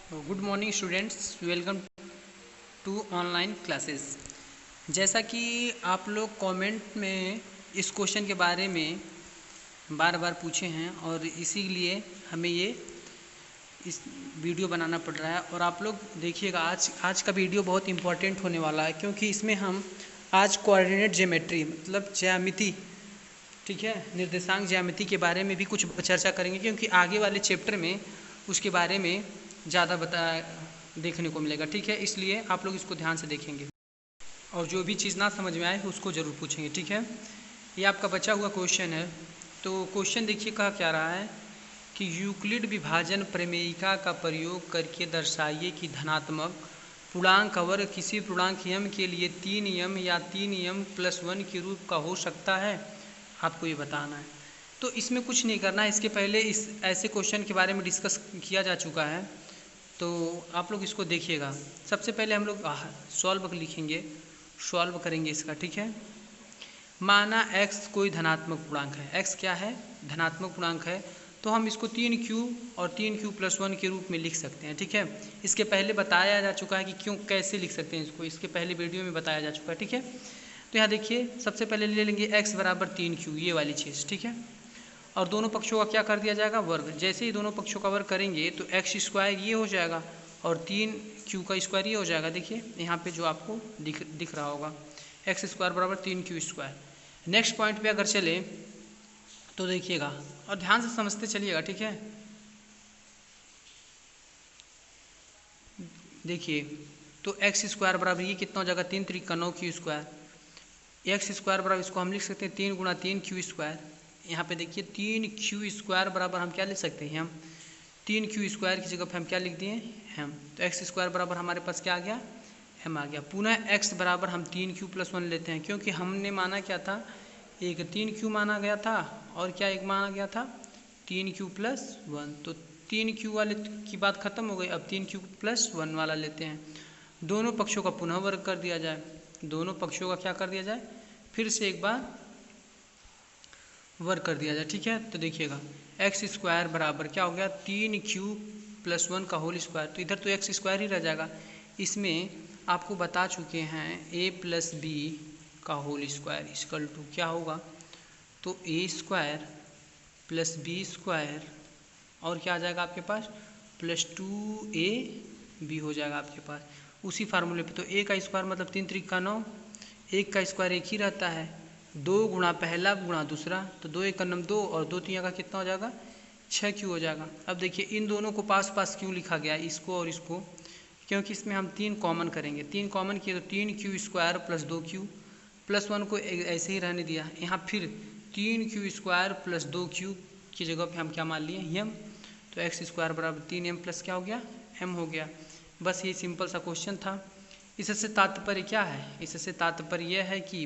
Good morning students, welcome to online classes. जैसा कि आप लोग कमेंट में इस क्वेश्चन के बारे में बार बार पूछे हैं और इसीलिए हमें ये इस वीडियो बनाना पड़ रहा है। और आप लोग देखिएगा, आज का वीडियो बहुत इम्पोर्टेंट होने वाला है, क्योंकि इसमें हम आज कोऑर्डिनेट ज्योमेट्री मतलब ज्यामिति, ठीक है, निर्देशांक ज्यामिति के बारे में भी कुछ चर्चा करेंगे, क्योंकि आगे वाले चैप्टर में उसके बारे में ज़्यादा देखने को मिलेगा। ठीक है, इसलिए आप लोग इसको ध्यान से देखेंगे और जो भी चीज़ ना समझ में आए उसको ज़रूर पूछेंगे। ठीक है, ये आपका बचा हुआ क्वेश्चन है। तो क्वेश्चन देखिए कहा क्या रहा है कि यूक्लिड विभाजन प्रमेयिका का प्रयोग करके दर्शाइए कि धनात्मक पूर्णांक वर्ग किसी पूर्णांक यम के लिए 3 यम या 3 यम प्लस 1 के रूप का हो सकता है। आपको ये बताना है। तो इसमें कुछ नहीं करना है, इसके पहले इस ऐसे क्वेश्चन के बारे में डिस्कस किया जा चुका है, तो आप लोग इसको देखिएगा। सबसे पहले हम लोग सॉल्व लिखेंगे, सॉल्व करेंगे इसका। ठीक है, माना x कोई धनात्मक पूर्णांक है। x क्या है? धनात्मक पूर्णांक है। तो हम इसको 3q और 3q प्लस 1 के रूप में लिख सकते हैं। ठीक है, इसके पहले बताया जा चुका है कि क्यों कैसे लिख सकते हैं इसको, इसके पहले वीडियो में बताया जा चुका है। ठीक है, तो यहाँ देखिए सबसे पहले ले लेंगे x बराबर 3q, ये वाली चीज़। ठीक है, और दोनों पक्षों का क्या कर दिया जाएगा? वर्ग। जैसे ही दोनों पक्षों का वर्ग करेंगे तो एक्स स्क्वायर ये हो जाएगा और 3q का स्क्वायर ये हो जाएगा। देखिए यहाँ पे जो आपको दिख रहा होगा, एक्स स्क्वायर बराबर 3q स्क्वायर। नेक्स्ट पॉइंट पे अगर चले तो देखिएगा और ध्यान से समझते चलिएगा। ठीक है, देखिए तो एक्स स्क्वायर बराबर ये कितना हो जाएगा? 3 3 9q स्क्वायर। एक्स स्क्वायर बराबर इसको हम लिख सकते हैं 3 गुणा 3q स्क्वायर। यहाँ पे देखिए 3q स्क्वायर बराबर हम क्या लिख सकते हैं? हम 3q स्क्वायर की जगह पर हम क्या लिख दिए? हम। तो एक्स स्क्वायर बराबर हमारे पास क्या आ गया? m आ गया। पुनः x बराबर हम 3q प्लस 1 लेते हैं, क्योंकि हमने माना क्या था? एक 3q माना गया था और क्या एक माना गया था? 3q plus 1। तो 3q वाले की बात खत्म हो गई, अब 3q प्लस 1 वाला लेते हैं। दोनों पक्षों का पुनः वर्ग कर दिया जाए, दोनों पक्षों का क्या कर दिया जाए? फिर से एक बार वर्ग कर दिया जाए। ठीक है, तो देखिएगा एक्स स्क्वायर बराबर क्या हो गया? 3q प्लस 1 का होल स्क्वायर। तो इधर तो एक्स स्क्वायर ही रह जाएगा। इसमें आपको बता चुके हैं a प्लस बी का होल स्क्वायर इक्वल टू क्या होगा? तो a square plus B square और क्या आ जाएगा आपके पास? प्लस 2ab हो जाएगा आपके पास उसी फार्मूले पे। तो a का स्क्वायर मतलब 3 3 9, एक का स्क्वायर एक ही रहता है, 2 गुणा पहला गुणा दूसरा, तो 2 1 9 2 और 2 3 का कितना हो जाएगा? 6q हो जाएगा। अब देखिए इन दोनों को पास पास क्यों लिखा गया, इसको और इसको? क्योंकि इसमें हम 3 कॉमन करेंगे। 3 कॉमन किए तो 3q square plus 2q plus 1 को ऐसे ही रहने दिया। यहाँ फिर 3q स्क्वायर प्लस 2q की जगह पे हम क्या मान लिए? m। तो एक्स स्क्वायर बराबर 3m प्लस क्या हो गया? m हो गया। बस ये सिंपल सा क्वेश्चन था। इससे तात्पर्य क्या है? इससे तात्पर्य यह है कि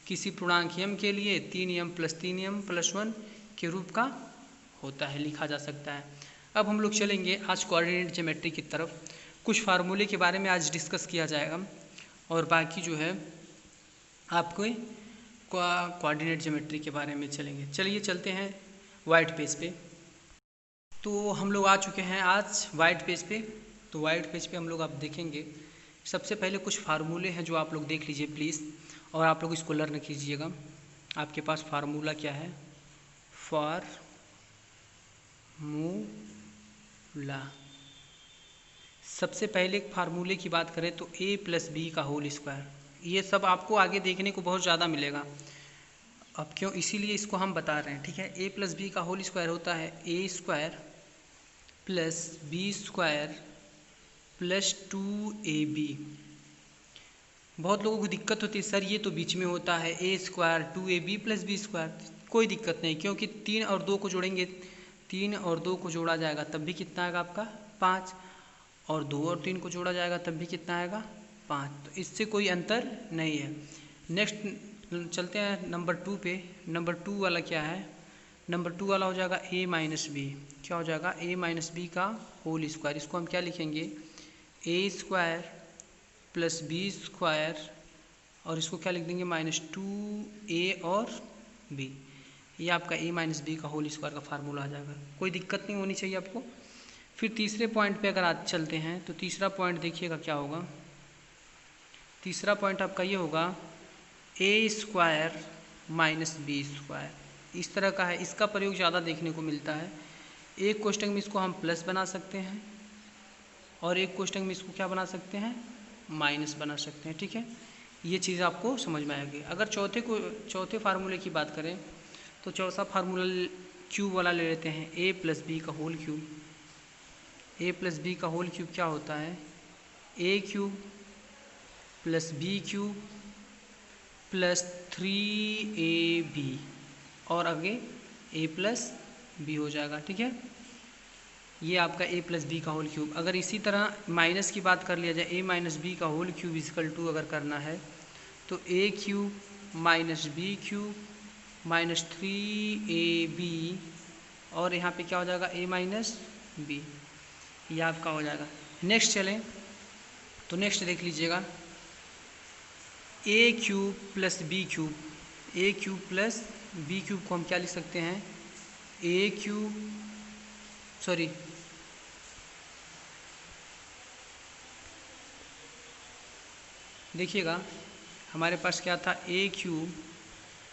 किसी पूर्णांक m के लिए 3m प्लस 3m प्लस 1 के रूप का होता है, लिखा जा सकता है। अब हम लोग चलेंगे आज कोऑर्डिनेट ज्योमेट्री की तरफ। कुछ फार्मूले के बारे में आज डिस्कस किया जाएगा और बाकी जो है आपको कोऑर्डिनेट ज्योमेट्री के बारे में चलेंगे। चलिए चलते हैं वाइट पेज पे। तो हम लोग आ चुके हैं आज वाइट पेज पे। तो वाइट पेज पे हम लोग आप देखेंगे, सबसे पहले कुछ फार्मूले हैं जो आप लोग देख लीजिए प्लीज़, और आप लोग इसको लर्न कीजिएगा। आपके पास फार्मूला क्या है? फार्मूला। सबसे पहले फार्मूले की बात करें तो a प्लस बी का होल स्क्वायर। ये सब आपको आगे देखने को बहुत ज़्यादा मिलेगा। अब क्यों, इसीलिए इसको हम बता रहे हैं। ठीक है, a प्लस बी का होल स्क्वायर होता है a square plus B square plus 2ab। बहुत लोगों को दिक्कत होती है, सर ये तो बीच में होता है a square 2ab plus B square. कोई दिक्कत नहीं, क्योंकि 3 और 2 को जोड़ेंगे, 3 और 2 को जोड़ा जाएगा तब भी कितना आएगा आपका? 5, और 2 और 3 को जोड़ा जाएगा तब भी कितना आएगा? 5। तो इससे कोई अंतर नहीं है। नेक्स्ट चलते हैं नंबर 2 पे। नंबर 2 वाला क्या है? नंबर 2 वाला हो जाएगा a माइनस बी। क्या हो जाएगा? a माइनस बी का होल स्क्वायर। इसको हम क्या लिखेंगे? a square plus B square और इसको क्या लिख देंगे? माइनस 2a और b। ये आपका a माइनस बी का होल स्क्वायर का फार्मूला आ जाएगा। कोई दिक्कत नहीं होनी चाहिए आपको। फिर तीसरे पॉइंट पे अगर आज चलते हैं तो तीसरा पॉइंट देखिएगा क्या होगा। तीसरा पॉइंट आपका ये होगा ए स्क्वायर माइनस बी स्क्वायर, इस तरह का है। इसका प्रयोग ज़्यादा देखने को मिलता है। एक क्वेश्चन में इसको हम प्लस बना सकते हैं और एक क्वेश्चन में इसको क्या बना सकते हैं, माइनस बना सकते हैं। ठीक है, ये चीज़ आपको समझ में आएगी। अगर चौथे फार्मूले की बात करें तो चौथा फार्मूला क्यूब वाला ले लेते हैं, ए प्लस बी का whole cube. A plus B का होल क्यूब क्या होता है, a cube plus b cube plus 3ab और आगे a प्लस बी हो जाएगा। ठीक है, ये आपका a प्लस बी का होल क्यूब। अगर इसी तरह माइनस की बात कर लिया जाए, a माइनस बी का होल क्यूब इजकल टू अगर करना है तो a cube minus B cube minus 3ab और यहाँ पे क्या हो जाएगा, a माइनस बी, ये आपका हो जाएगा। नेक्स्ट चलें तो नेक्स्ट देख लीजिएगा, ए क्यूब प्लस बी क्यूब। ए क्यूब प्लस बी क्यूब को हम क्या लिख सकते हैं, ए क्यूब सॉरी देखिएगा हमारे पास क्या था, ए क्यूब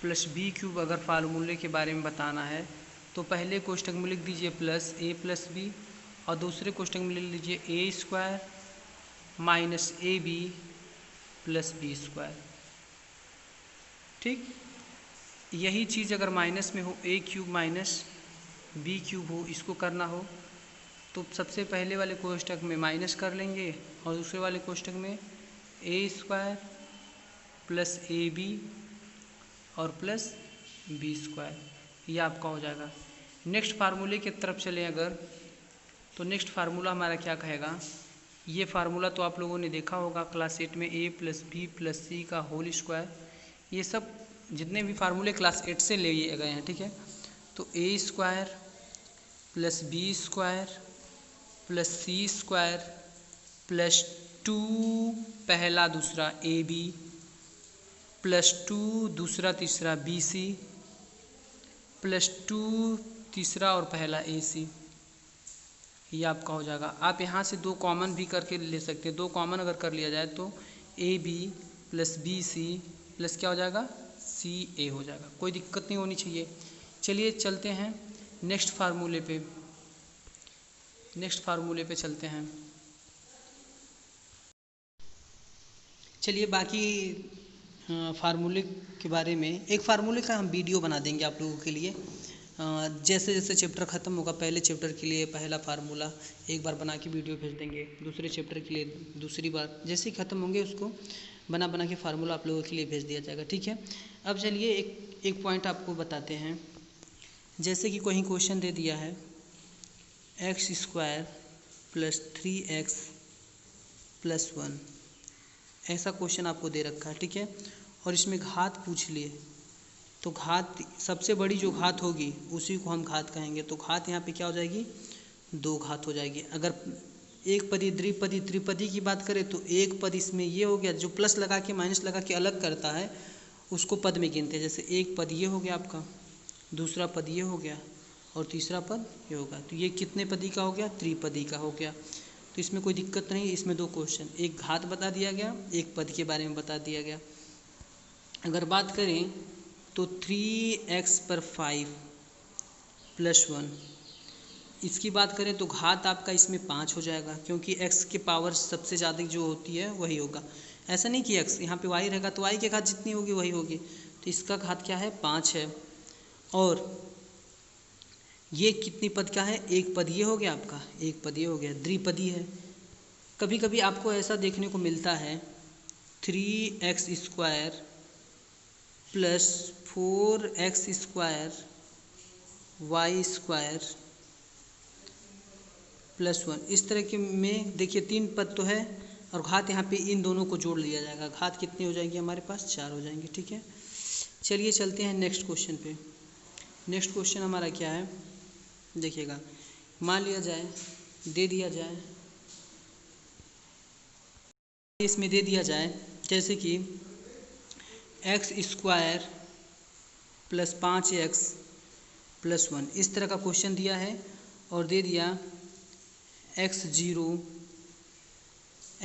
प्लस बी क्यूब। अगर फार्मूले के बारे में बताना है तो पहले कोष्टक में लिख दीजिए प्लस ए प्लस बी और दूसरे कोष्टक में लिख लीजिए a square minus a B plus B square. ठीक, यही चीज़ अगर माइनस में हो, a cube minus B cube हो, इसको करना हो तो सबसे पहले वाले कोष्टक में माइनस कर लेंगे और दूसरे वाले कोष्टक में ए स्क्वायर प्लस ए बी और प्लस बी स्क्वायर, ये आपका हो जाएगा। नेक्स्ट फार्मूले की तरफ चलें अगर तो नेक्स्ट फार्मूला हमारा क्या कहेगा, ये फार्मूला तो आप लोगों ने देखा होगा क्लास 8 में, ए प्लस बी प्लस सी का होल स्क्वायर। ये सब जितने भी फार्मूले क्लास 8 से लिए गए हैं। ठीक है, तो a square plus B square plus c square plus 2 पहला दूसरा ए बी प्लस 2 दूसरा तीसरा बी सी प्लस 2 तीसरा और पहला ए सी, ये आपका हो जाएगा। आप यहाँ से दो कॉमन भी करके ले सकते हैं। दो कॉमन अगर कर लिया जाए तो A B plus B C plus क्या हो जाएगा, सी ए हो जाएगा। कोई दिक्कत नहीं होनी चाहिए। चलिए चलते हैं नेक्स्ट फार्मूले पे। नेक्स्ट फार्मूले पे चलते हैं। चलिए बाकी फार्मूले के बारे में एक फार्मूले का हम वीडियो बना देंगे आप लोगों के लिए। जैसे जैसे चैप्टर ख़त्म होगा, पहले चैप्टर के लिए पहला फार्मूला एक बार बना के वीडियो भेज देंगे, दूसरे चैप्टर के लिए दूसरी बार, जैसे ही ख़त्म होंगे उसको बना के फार्मूला आप लोगों के लिए भेज दिया जाएगा। ठीक है, अब चलिए एक पॉइंट आपको बताते हैं। जैसे कि कोई क्वेश्चन दे दिया है x square plus 3x plus 1, ऐसा क्वेश्चन आपको दे रखा है। ठीक है, और इसमें घात पूछ लिए तो घात सबसे बड़ी जो घात होगी उसी को हम घात कहेंगे। तो घात यहाँ पे क्या हो जाएगी, 2 घात हो जाएगी। अगर एक पदी द्विपदी त्रिपदी की बात करें तो एक पद इसमें ये हो गया, जो प्लस लगा के माइनस लगा के अलग करता है उसको पद में गिनते हैं। जैसे एक पद ये हो गया आपका, दूसरा पद ये हो गया और तीसरा पद ये होगा। तो ये कितने पदी का हो गया, त्रिपदी का हो गया। तो इसमें कोई दिक्कत नहीं। इसमें 2 क्वेश्चन, एक घात बता दिया गया, एक पद के बारे में बता दिया गया। अगर बात करें तो 3x पर 5 प्लस 1, इसकी बात करें तो घात आपका इसमें 5 हो जाएगा, क्योंकि x के पावर सबसे ज़्यादा जो होती है वही होगा। ऐसा नहीं कि x यहाँ पे y रहेगा तो y की घात जितनी होगी वही होगी। तो इसका घात क्या है, 5 है। और ये कितनी पद का है, एक पद ये हो गया आपका, एक पद ये हो गया, द्विपदी है। कभी कभी आपको ऐसा देखने को मिलता है 3x square plus 4x square y square plus 1, इस तरह के में देखिए 3 पद तो है और घात यहाँ पे इन दोनों को जोड़ लिया जाएगा। घात कितनी हो जाएगी हमारे पास, 4 हो जाएंगे। ठीक है, चलिए चलते हैं नेक्स्ट क्वेश्चन पे। नेक्स्ट क्वेश्चन हमारा क्या है, देखिएगा। मान लिया जाए, दे दिया जाए, इसमें दे दिया जाए जैसे कि x square plus 5x plus 1, इस तरह का क्वेश्चन दिया है और दे दिया x0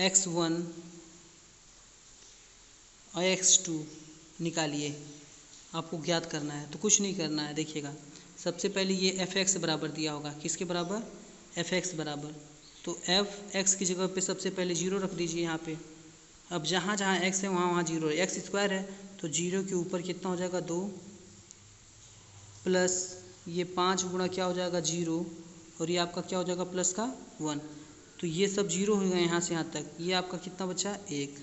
x1 और x2 निकालिए। आपको ज्ञात करना है, तो कुछ नहीं करना है। देखिएगा सबसे पहले ये f(x) बराबर दिया होगा, किसके बराबर? f(x) बराबर, तो f(x) की जगह पे सबसे पहले 0 रख दीजिए यहाँ पे। अब जहाँ जहाँ x है वहाँ वहाँ 0 है, x स्क्वायर है तो 0 के ऊपर कितना हो जाएगा 2 प्लस ये 5 गुणा क्या हो जाएगा 0 और ये आपका क्या हो जाएगा प्लस का 1। तो ये सब 0 हो गए यहाँ से यहाँ तक, ये आपका कितना बचा 1।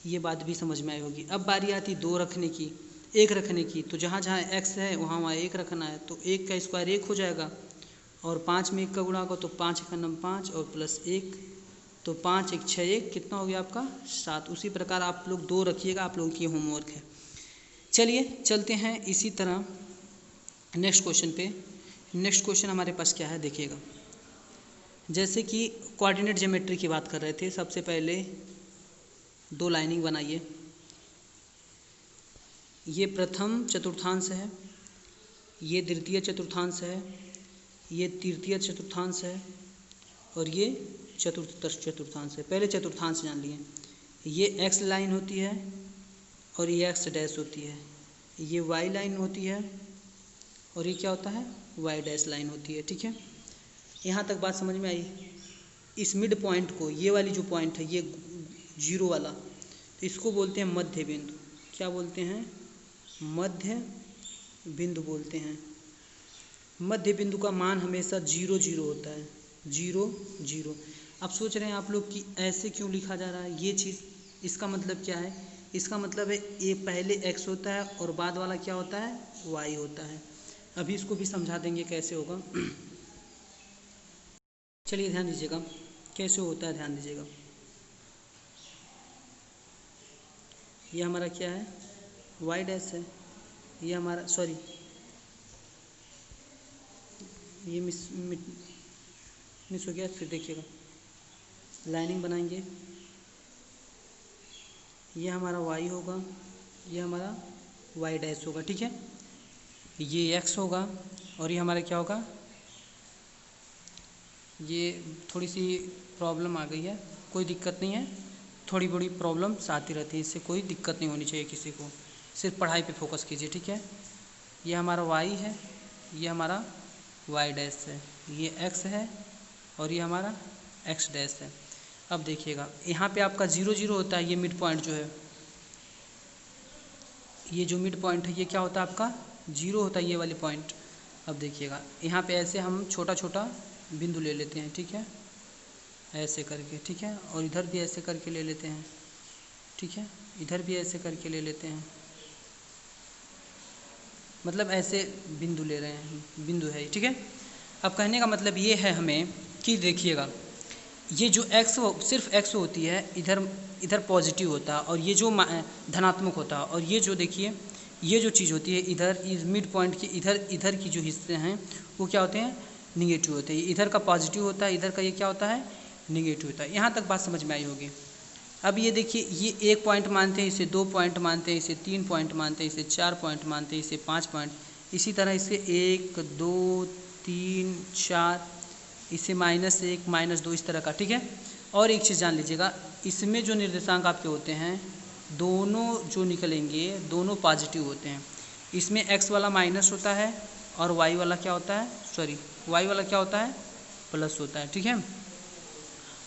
ये बात भी समझ में आई होगी। अब बारी आती 2 रखने की, 1 रखने की, तो जहाँ जहाँ x है वहाँ वहाँ 1 रखना है। तो 1 का स्क्वायर 1 हो जाएगा और 5 में 1 का गुणा होगा तो 5 का नम 5 और प्लस 1, तो 5 1 6 1 कितना हो गया आपका 7। उसी प्रकार आप लोग 2 रखिएगा, आप लोगों की होमवर्क है। चलिए चलते हैं इसी तरह नेक्स्ट क्वेश्चन पे। नेक्स्ट क्वेश्चन हमारे पास क्या है देखिएगा। जैसे कि कोऑर्डिनेट ज्योमेट्री की बात कर रहे थे, सबसे पहले 2 लाइनिंग बनाइए। ये प्रथम चतुर्थांश है, ये द्वितीय चतुर्थांश है, ये तृतीय चतुर्थांश है और ये चतुर्थ चतुर्थांश है। पहले चतुर्थांश जान लिए। ये x लाइन होती है और ये x डैश होती है, ये y लाइन होती है और ये क्या होता है y डैश लाइन होती है। ठीक है, यहाँ तक बात समझ में आई। इस मिड पॉइंट को, ये वाली जो पॉइंट है ये 0 वाला, तो इसको बोलते हैं मध्य बिंदु। क्या बोलते हैं? मध्य बिंदु बोलते हैं। मध्य बिंदु का मान हमेशा 0 0 होता है, 0 0। अब सोच रहे हैं आप लोग कि ऐसे क्यों लिखा जा रहा है ये चीज़, इसका मतलब क्या है? इसका मतलब है ये पहले x होता है और बाद वाला क्या होता है y होता है। अभी इसको भी समझा देंगे कैसे होगा। चलिए ध्यान दीजिएगा कैसे होता है, ध्यान दीजिएगा। ये हमारा क्या है y डैश है, ये हमारा सॉरी ये मिस हो गया। फिर देखिएगा लाइनिंग बनाएंगे, ये हमारा y होगा, ये हमारा y डैश होगा। ठीक है, ये x होगा और ये हमारा क्या होगा, ये थोड़ी सी प्रॉब्लम आ गई है, कोई दिक्कत नहीं है। थोड़ी बड़ी प्रॉब्लम्स आती रहती है, इससे कोई दिक्कत नहीं होनी चाहिए किसी को, सिर्फ पढ़ाई पे फोकस कीजिए। ठीक है, ये हमारा y है, ये हमारा y डैश है, ये x है और ये हमारा x डैश है। अब देखिएगा यहाँ पे आपका 0 0 होता है, ये मिड पॉइंट जो है, ये जो मिड पॉइंट है ये क्या होता है आपका 0 होता है, ये वाली पॉइंट। अब देखिएगा यहाँ पे ऐसे हम छोटा छोटा बिंदु ले लेते हैं। ठीक है, ऐसे करके। ठीक है, और इधर भी ऐसे करके ले लेते हैं। ठीक है, इधर भी ऐसे करके ले लेते हैं, मतलब ऐसे बिंदु ले रहे हैं, बिंदु है। ठीक है, अब कहने का मतलब ये है हमें कि देखिएगा ये जो x सिर्फ x होती है, इधर पॉजिटिव होता है और ये जो धनात्मक होता है, और ये जो देखिए ये जो चीज़ होती है इधर इस मिड पॉइंट के इधर की जो हिस्से हैं वो क्या होते हैं निगेटिव होते हैं। इधर का पॉजिटिव होता है, इधर का ये क्या होता है निगेटिव होता है। यहाँ तक बात समझ में आई होगी। अब ये देखिए ये 1 पॉइंट मानते हैं, इसे 2 पॉइंट मानते हैं, इसे 3 पॉइंट मानते हैं, इसे 4 पॉइंट मानते हैं, इसे 5 पॉइंट, इसी तरह इसे 1 2 3 4, इसे -1 -2 इस तरह का। ठीक है, और एक चीज़ जान लीजिएगा, इसमें जो निर्देशांक आपके होते हैं दोनों जो निकलेंगे दोनों पॉजिटिव होते हैं। इसमें x वाला माइनस होता है और y वाला क्या होता है, सॉरी y वाला क्या होता है प्लस होता है। ठीक है,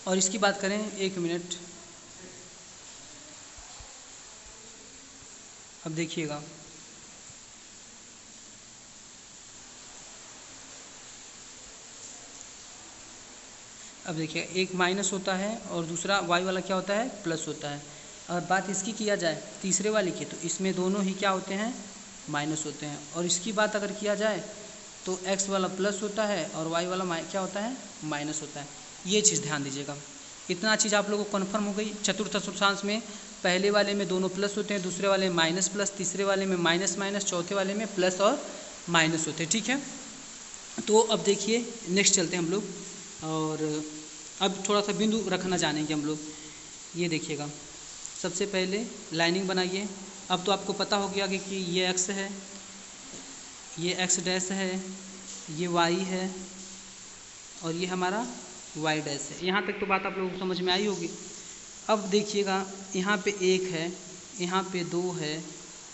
और इसकी बात करें 1 मिनट। अब देखिएगा एक माइनस होता है और दूसरा y वाला क्या होता है प्लस होता है। और बात इसकी किया जाए तीसरे वाले की, तो इसमें दोनों ही क्या होते हैं माइनस होते हैं। और इसकी बात अगर किया जाए तो x वाला प्लस होता है और y वाला क्या होता है माइनस होता है। ये चीज़ ध्यान दीजिएगा। इतना चीज़ आप लोगों को कन्फर्म हो गई। चतुर्थ चतुर्थांश में पहले वाले में दोनों प्लस होते हैं, दूसरे वाले में माइनस प्लस, तीसरे वाले में माइनस माइनस, चौथे वाले में प्लस और माइनस होते हैं। ठीक है, तो अब देखिए नेक्स्ट चलते हैं हम लोग, और अब थोड़ा सा बिंदु रखना जानेंगे हम लोग। ये देखिएगा सबसे पहले लाइनिंग बनाइए। अब तो आपको पता हो गया कि ये x है, ये x डैश है, ये y है और ये हमारा वाई डैश है। यहाँ तक तो बात आप लोगों को समझ में आई होगी। अब देखिएगा, यहाँ पे 1 है, यहाँ पे 2 है,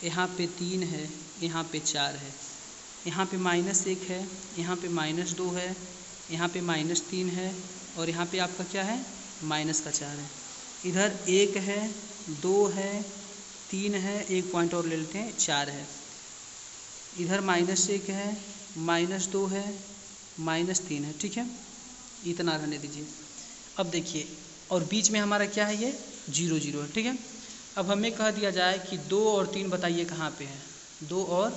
यहाँ पे 3 है, यहाँ पे 4 है, यहाँ पे -1 है, यहाँ पे -2 है, यहाँ पे -3 है और यहाँ पे आपका क्या है, -4 है। इधर 1 है, 2 है, 3 है, एक पॉइंट और ले लेते हैं, 4 है। इधर -1 है, -2 है, -3 है। ठीक है, इतना रहने दीजिए। अब देखिए, और बीच में हमारा क्या है, ये 0 0 है। ठीक है, अब हमें कह दिया जाए कि 2 और 3 बताइए कहाँ पे है, 2 और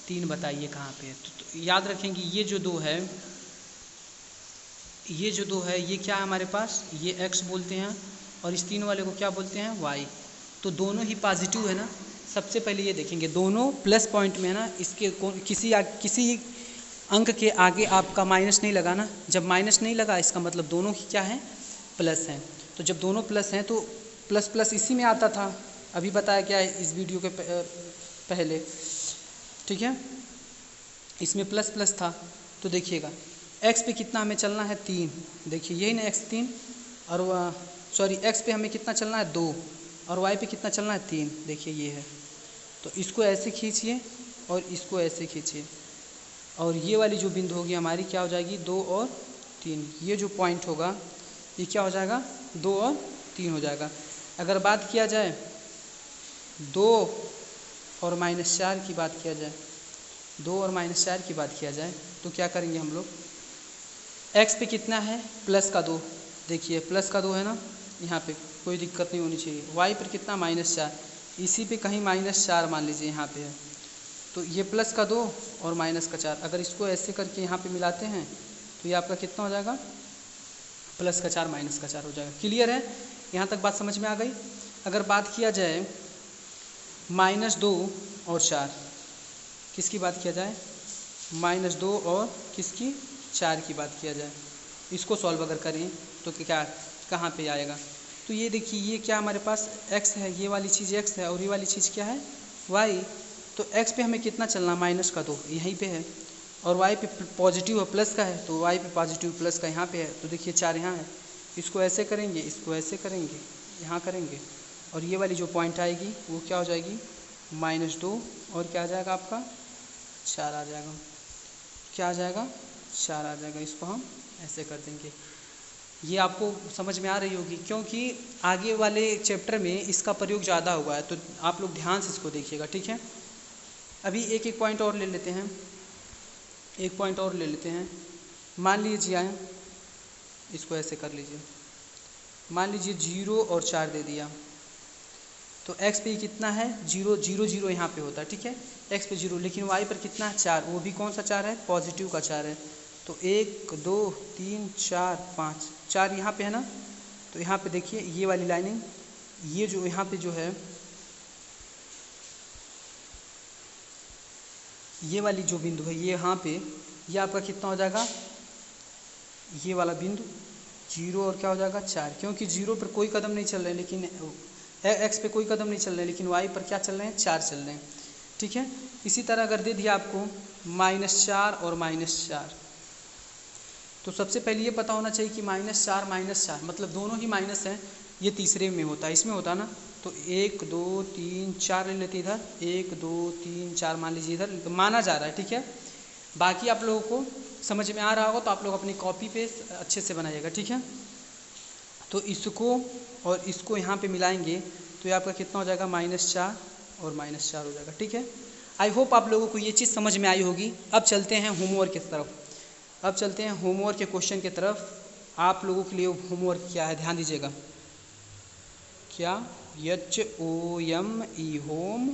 3 बताइए कहाँ पे है। तो याद रखेंगे, ये जो 2 है, ये क्या है हमारे पास, ये x बोलते हैं और इस 3 वाले को क्या बोलते हैं, y। तो दोनों ही पॉजिटिव है ना। सबसे पहले ये देखेंगे, दोनों प्लस पॉइंट में है ना, इसके किसी अंक के आगे आपका माइनस नहीं लगा ना। जब माइनस नहीं लगा इसका मतलब दोनों ही क्या है, प्लस हैं। तो जब दोनों प्लस हैं तो प्लस प्लस इसी में आता था, अभी बताया क्या है इस वीडियो के पहले। ठीक है, इसमें प्लस प्लस था। तो देखिएगा, x पे कितना हमें चलना है, 3। देखिए यही ना, x 3, और सॉरी x पे हमें कितना चलना है, 2, और y पे कितना चलना है, 3। देखिए ये है, तो इसको ऐसे खींचिए और इसको ऐसे खींचिए, और ये वाली जो बिंदु होगी हमारी क्या हो जाएगी, 2 और 3। ये जो पॉइंट होगा ये क्या हो जाएगा, 2 और 3 हो जाएगा। अगर बात किया जाए 2 और -4 की बात किया जाए, 2 और -4 की बात किया जाए तो क्या करेंगे हम लोग, x पे कितना है, प्लस का 2। देखिए प्लस का 2 है ना, यहाँ पे कोई दिक्कत नहीं होनी चाहिए। y पर कितना, -4, इसी पे कहीं -4 मान लीजिए यहाँ पे है। तो ये प्लस का 2 और -4, अगर इसको ऐसे करके यहाँ पे मिलाते हैं तो ये आपका कितना हो जाएगा, +4 -4 हो जाएगा। क्लियर है, यहाँ तक बात समझ में आ गई। अगर बात किया जाए -2 और 4, किसकी बात किया जाए, -2 और किसकी, 4 की बात किया जाए, इसको सॉल्व अगर करें तो क्या कहाँ पे आएगा। तो ये देखिए, ये क्या हमारे पास x है, ये वाली चीज़ x है और ये वाली चीज़ क्या है, y। तो x पे हमें कितना चलना, -2 यहीं पे है, और y पे पॉजिटिव है, प्लस का है, तो y पे पॉजिटिव प्लस का यहाँ पे है। तो देखिए 4 यहाँ है, इसको ऐसे करेंगे, इसको ऐसे करेंगे, यहाँ करेंगे, और ये वाली जो पॉइंट आएगी वो क्या हो जाएगी, -2 और क्या आ जाएगा आपका, 4 आ जाएगा। क्या आ जाएगा, 4 आ जाएगा। इसको हम ऐसे कर देंगे। ये आपको समझ में आ रही होगी, क्योंकि आगे वाले चैप्टर में इसका प्रयोग ज़्यादा हुआ है, तो आप लोग ध्यान से इसको देखिएगा। ठीक है, अभी एक एक पॉइंट और ले लेते हैं, एक पॉइंट और ले लेते हैं। मान लीजिए, इसको ऐसे कर लीजिए, मान लीजिए 0 और 4 दे दिया, तो x पे कितना है, 0 0 0 यहाँ पे होता है। ठीक है, x पे 0, लेकिन y पर कितना है, 4, वो भी कौन सा 4 है, पॉजिटिव का 4 है। तो 1 2 3 4 5, 4 यहाँ पे है ना। तो यहाँ पे देखिए ये वाली लाइनिंग, ये जो यहाँ पे जो है, ये वाली जो बिंदु है, ये यहाँ पे, ये आपका कितना हो जाएगा, ये वाला बिंदु 0 और क्या हो जाएगा, 4, क्योंकि 0 पर कोई कदम नहीं चल रहे, लेकिन x पे कोई कदम नहीं चल रहे, लेकिन y पर क्या चल रहे हैं, 4 चल रहे हैं। ठीक है, इसी तरह अगर दे दिया आपको -4 और -4, तो सबसे पहले ये पता होना चाहिए कि -4 -4 मतलब दोनों ही माइनस हैं। ये तीसरे में होता है, इसमें होता है ना। तो 1 2 3 4 ले लेते इधर, 1 2 3 4 मान लीजिए इधर, तो माना जा रहा है। ठीक है, बाकी आप लोगों को समझ में आ रहा होगा, तो आप लोग अपनी कॉपी पे अच्छे से बनाइएगा। ठीक है, तो इसको और इसको यहाँ पे मिलाएंगे तो ये आपका कितना हो जाएगा, -4 और -4 हो जाएगा। ठीक है, आई होप आप लोगों को ये चीज़ समझ में आई होगी। अब चलते हैं होमवर्क की तरफ, अब चलते हैं होमवर्क के क्वेश्चन की तरफ। आप लोगों के लिए होमवर्क क्या है, ध्यान दीजिएगा, क्या, HOME, होम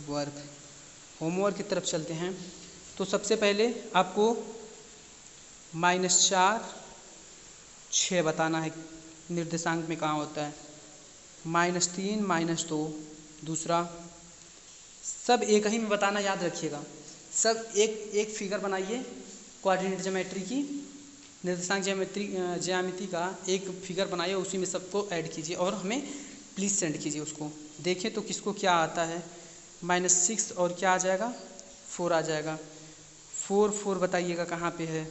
वर्क, होमवर्क की तरफ चलते हैं। तो सबसे पहले आपको -4 6 बताना है, निर्देशांक में कहाँ होता है, -3 -2 दूसरा, सब एक ही में बताना, याद रखिएगा। सब एक फिगर बनाइए, कोऑर्डिनेट ज्योमेट्री की, निर्देशांक ज्यामिति का एक फिगर बनाइए, उसी में सबको ऐड कीजिए और हमें प्लीज़ सेंड कीजिए उसको। देखें तो किसको क्या आता है, -6 और क्या आ जाएगा, 4 आ जाएगा। 4 बताइएगा कहाँ पे है,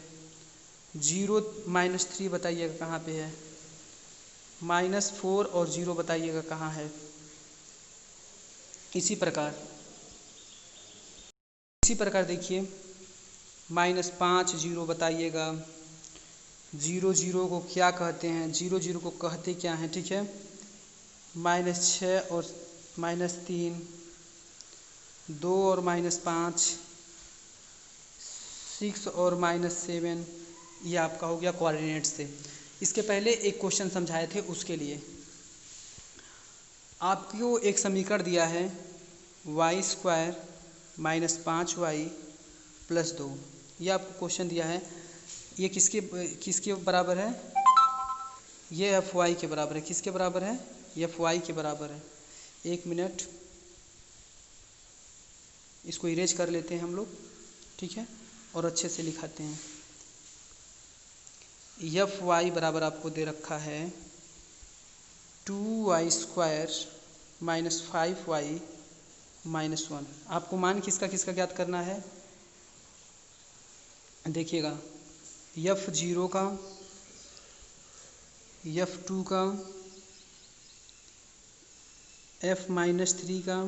0 -3 बताइएगा कहाँ पे है, -4 और 0 बताइएगा कहाँ है। इसी प्रकार देखिए, -5 0 बताइएगा। 0 0 को क्या कहते हैं, 0 0 को कहते क्या हैं, ठीक है। -6 और -3, 2 और -5, 6 और -7, ये आपका हो गया कोऑर्डिनेट से। इसके पहले एक क्वेश्चन समझाए थे, उसके लिए आपको एक समीकरण दिया है y² -5y + 2, ये आपको क्वेश्चन दिया है। ये किसके बराबर है, ये fy के बराबर है। किसके बराबर है, fy के बराबर है। 1 मिनट, इसको इरेज कर लेते हैं हम लोग, ठीक है, और अच्छे से लिखाते हैं। fy बराबर आपको दे रखा है 2y² -5y -1। आपको मान किसका किसका ज्ञात करना है, देखिएगा, f0 का, f2 का, f-3 का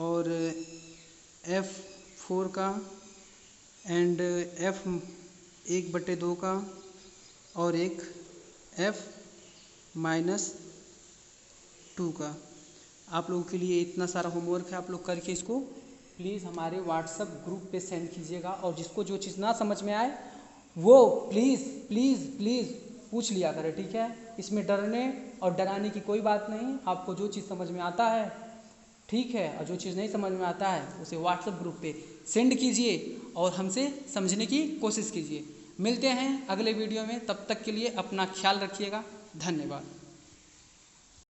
और f4 का एंड f1/2 का और एक f-2 का। आप लोगों के लिए इतना सारा होमवर्क है, आप लोग करके इसको प्लीज़ हमारे व्हाट्सएप ग्रुप पे सेंड कीजिएगा। और जिसको जो चीज़ ना समझ में आए वो प्लीज़ प्लीज़ प्लीज़ पूछ लिया करें, ठीक है। इसमें डरने और डराने की कोई बात नहीं। आपको जो चीज़ समझ में आता है ठीक है, और जो चीज़ नहीं समझ में आता है उसे व्हाट्सएप ग्रुप पे सेंड कीजिए और हमसे समझने की कोशिश कीजिए। मिलते हैं अगले वीडियो में, तब तक के लिए अपना ख्याल रखिएगा। धन्यवाद।